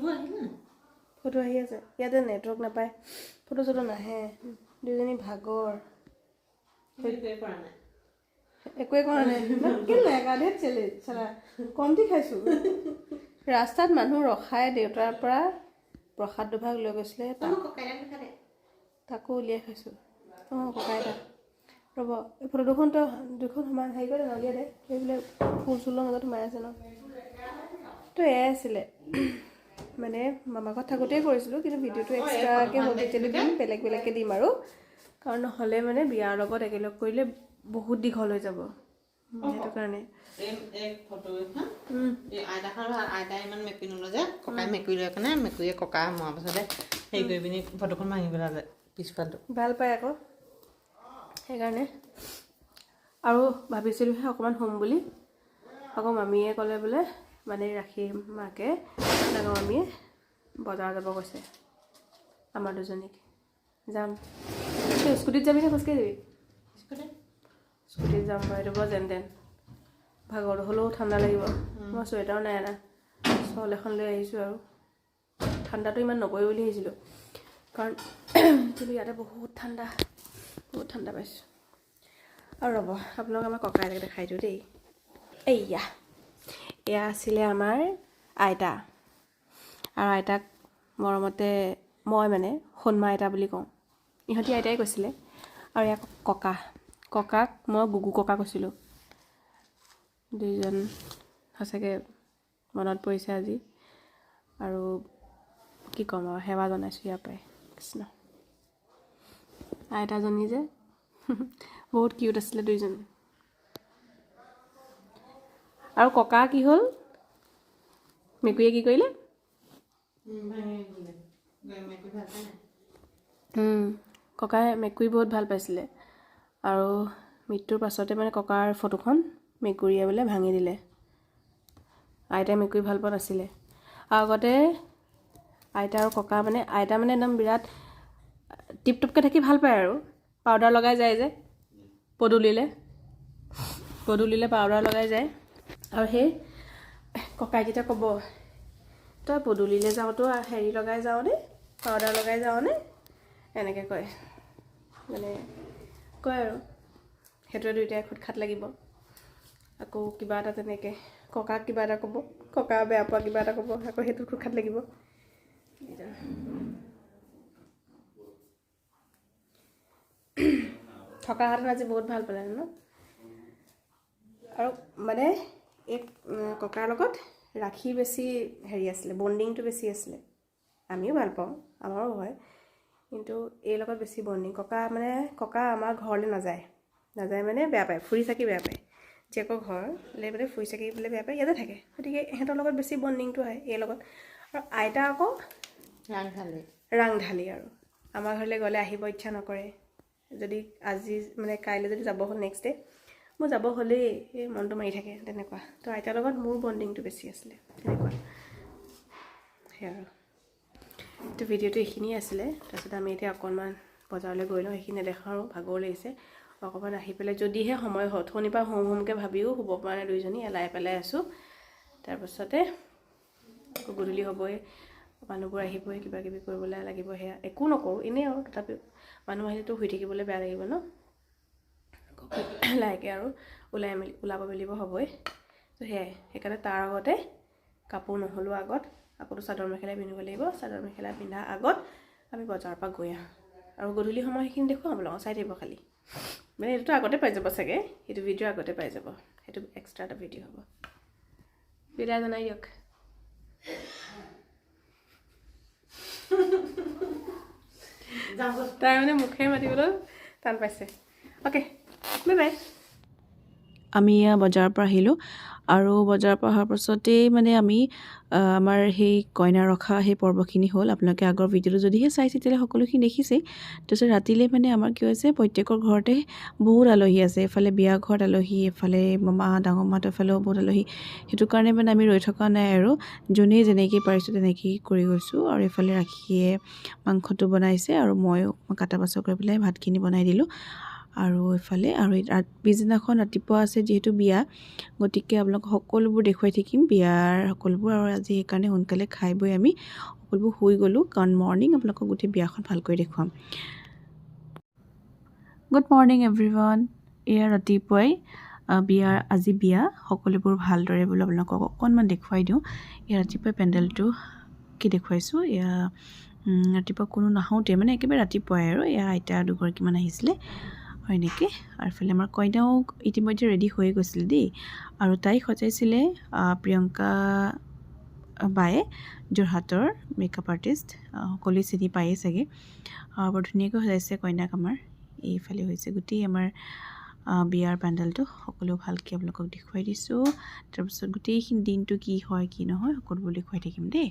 Photo আহি আছে ইয়াতে নেটৱৰ্ক নাপায় ফটো চটো নাহে দুজনী ভাগৰ একোৱে কৰা নাই কেলে গাধে চেলে চালা কমটি খাইছোঁ ৰাস্তাত মানুহ ৰখাই দেউতাৰ পৰা প্ৰসাদ দুভাগ লৈ গৈছিলে তাকো উলিয়াই খাইছোঁ অঁ ককাইতা ৰ'ব এই ফটো দুখন সমান হেৰি কৰি নলিয়াই দে সেইবিলাক ফুল চুলৰ মাজত সোমাই আছে ন তো এয়াই আছিলে মানে মামাৰ ঘৰত থাকোঁতেই কৰিছিলোঁ কিন্তু ভিডিঅ'টো এক্সট্ৰাকৈ মই তেতিয়ালৈ দিম বেলেগকৈ দিম আৰু কাৰণ নহ'লে মানে বিয়াৰ লগত একেলগ কৰিলে বহুত দীঘল হৈ যাব সেইটো কাৰণে আইতাই ইমান মেকুৰী নলয় যে ককাই মেকুৰী লৈ কাৰণে মেকুৰীয়ে ককা মৰাৰ পাছতে হেৰি কৰি পিনি ফটোখন ভাঙি পেলালে পিছফালটো ভাল পায় আকৌ সেইকাৰণে আৰু ভাবিছিলোঁহে অকণমান হ'ম বুলি আকৌ মামীয়ে ক'লে বোলে মানে ৰাখি মাকে ডাঙৰ মামীয়ে বজাৰ যাব কৈছে আমাৰ দুজনীক যাম স্কুটিত যাবি নে খোজকাঢ়ি যাবি স্কুটিত যাম বাৰু এইটো বৰ যেন তেন ভাগৰটো হ'লেও ঠাণ্ডা লাগিব মই চুৱেটাৰো নাই অনা শ্বল এখন লৈ আহিছোঁ আৰু ঠাণ্ডাটো ইমান নপৰে বুলি আহিছিলোঁ কাৰণ কিন্তু ইয়াতে বহুত ঠাণ্ডা পাইছোঁ আৰু ৰ'ব আপোনালোক আমাৰ ককা আইতাক দেখাই দিওঁ দেই এয়া আছিলে আমাৰ আইতা আৰু আইতাক মৰমতে মই মানে সোণমা আইতা বুলি কওঁ ইহঁতি আইতাই কৈছিলে আৰু এয়া ককাক মই গুগু ককা কৈছিলোঁ দুইজন সঁচাকৈ মনত পৰিছে আজি আৰু কি ক'ম আৰু সেৱা জনাইছোঁ ইয়াৰ পৰাই কৃষ্ণ আইতাজনী যে বহুত কিউট আছিলে দুইজন আৰু ককা কি হ'ল মেকুৰীয়ে কি কৰিলে ককাই মেকুৰী বহুত ভাল পাইছিলে আৰু মৃত্যুৰ পাছতে মানে ককাৰ ফটোখন মেকুৰীয়ে বোলে ভাঙি দিলে আইতাই মেকুৰী ভাল পোৱা নাছিলে আৰু আগতে আইতা আৰু ককা মানে আইতা মানে একদম বিৰাট টিপটপকৈ থাকি ভাল পায় আৰু পাউডাৰ লগাই যায় যে পদূলিলে পাউডাৰ লগাই যায় আৰু সেই ককাই যেতিয়া ক'ব তই পদূলিলৈ যাওঁতো হেৰি লগাই যাওঁনে পাউডাৰ লগাই যাওঁনে এনেকৈ কয় মানে কয় আৰু সেইটোৱে দুইটাই খুটখাট লাগিব আকৌ কিবা এটা তেনেকৈ ককাক কিবা এটা ক'ব ককা বেয়া পোৱা কিবা এটা ক'ব আকৌ সেইটোত খুটখাট লাগিব থকাহেঁতেন আজি বহুত ভাল পালে ন আৰু মানে এই ককাৰ লগত ৰাখি বেছি হেৰি আছিলে বণ্ডিংটো বেছি আছিলে আমিও ভাল পাওঁ আমাৰো হয় কিন্তু এই লগত বেছি বণ্ডিং ককা আমাৰ ঘৰলৈ নাযায় মানে বেয়া পায় ফুৰি চাকি বেয়া পায় জীয়েকৰ ঘৰলৈ মানে ফুৰি চাকিবলৈ বেয়া পায় ইয়াতে থাকে গতিকে ইহঁতৰ লগত বেছি বণ্ডিংটো হয় এই লগত আৰু আইতা আকৌ ৰাংঢালি আৰু আমাৰ ঘৰলৈ গ'লে আহিব ইচ্ছা নকৰে যদি আজি মানে কাইলৈ যদি যাব হ'ল নেক্সট ডে মোৰ যাব হ'লেই এই মনটো মাৰি থাকে তেনেকুৱা তো আইতাৰ লগত মোৰ বণ্ডিংটো বেছি আছিলে তেনেকুৱা সেয়া আৰু তো ভিডিঅ'টো এইখিনিয়ে আছিলে তাৰপিছত আমি এতিয়া অকণমান বজাৰলৈ গৈ লওঁ সেইখিনি নেদেখাওঁ আৰু ভাগৰ লাগিছে অকণমান আহি পেলাই যদিহে সময় হয় অথনিৰ পৰা হোমকৈ ভাবিও শুব পৰা নাই দুইজনী এলাই পেলাই আছোঁ তাৰপাছতে আকৌ গধূলি হ'বই মানুহবোৰ আহিবই কিবা কিবি কৰিবলৈ লাগিব সেয়া একো নকৰোঁ এনেই আৰু তথাপিও মানুহ আহিলেতো শুই থাকিবলৈ বেয়া লাগিব ন লাহেকৈ আৰু ওলাব মেলিব হ'বই তো সেয়াই সেইকাৰণে তাৰ আগতে কাপোৰ নহ'লেও আগত কাপোৰটো চাদৰ মেখেলাই পিন্ধিব লাগিব চাদৰ মেখেলা পিন্ধা আগত আমি বজাৰৰ পৰা গৈ আহোঁ আৰু গধূলি সময় সেইখিনি দেখুৱাম আপোনালোকক চাই থাকিব খালি মানে এইটোতো আগতে পাই যাব চাগে সেইটো ভিডিঅ' আগতে পাই যাব সেইটো এক্সট্ৰা এটা ভিডিঅ' হ'ব বিদায় জনাই দিয়ক তাই মানে মুখে মাতিবলৈ টান পাইছে অ'কে বাই বাই আমি বজাৰৰ পৰা আহিলোঁ আৰু বজাৰৰ পৰা অহাৰ পাছতেই মানে আমি আমাৰ সেই কইনা ৰখা সেই পৰ্বখিনি হ'ল আপোনালোকে আগৰ ভিডিঅ'টো যদিহে চাইছে তেতিয়াহ'লে সকলোখিনি দেখিছেই তাৰপিছত ৰাতিলৈ মানে আমাৰ কি হৈছে প্ৰত্যেকৰ ঘৰতে বহুত আলহী আছে এফালে বিয়া ঘৰত আলহী এফালে মামা ডাঙৰ মাহঁতৰ এফালেও বহুত আলহী সেইটো কাৰণে মানে আমি ৰৈ থকা নাই আৰু যোনেই যেনেকৈ পাৰিছোঁ তেনেকেই কৰি গৈছোঁ আৰু এইফালে ৰাখিয়ে মাংসটো বনাইছে আৰু ময়ো কটা বাছা কৰি পেলাই ভাতখিনি বনাই দিলোঁ আৰু এইফালে আৰু পিছদিনাখন ৰাতিপুৱা আছে যিহেতু বিয়া, গতিকে আপোনালোকক সকলোবোৰ দেখুৱাই থাকিম বিয়াৰ সকলোবোৰ। আৰু আজি সেইকাৰণে সোনকালে খাই বৈ আমি সকলোবোৰ শুই গ'লোঁ, কাৰণ মৰ্ণিং আপোনালোকক গোটেই বিয়াখন ভালকৈ দেখুৱাম। Good morning everyone. এয়া ৰাতিপুৱাই বিয়াৰ আজি বিয়া, সকলোবোৰ ভালদৰে বোলো আপোনালোকক অকণমান দেখুৱাই দিওঁ। এয়া ৰাতিপুৱাই পেণ্ডেলটো কি দেখুৱাইছোঁ। এয়া ৰাতিপুৱা কোনো নাহোঁতে মানে একেবাৰে ৰাতিপুৱাই আৰু এয়া আইতা দুগৰাকীমান আহিছিলে আৰু এনেকৈ। আৰু এইফালে আমাৰ কইনাও ইতিমধ্যে ৰেডি হৈয়ে গৈছিলে দেই, আৰু তাইক সজাইছিলে প্ৰিয়ংকা বায়ে, যোৰহাটৰ মেকআপ আৰ্টিষ্ট, সকলোৱে চিনি পায়েই চাগে। বৰ ধুনীয়াকৈ সজাইছে কইনাক আমাৰ। এইফালে হৈছে গোটেই আমাৰ বিয়াৰ পেণ্ডেলটো, সকলো ভালকৈ আপোনালোকক দেখুৱাই দিছোঁ। তাৰপিছত গোটেইখিনি দিনটো কি হয় কি নহয় সকলোবোৰ দেখুৱাই থাকিম দেই।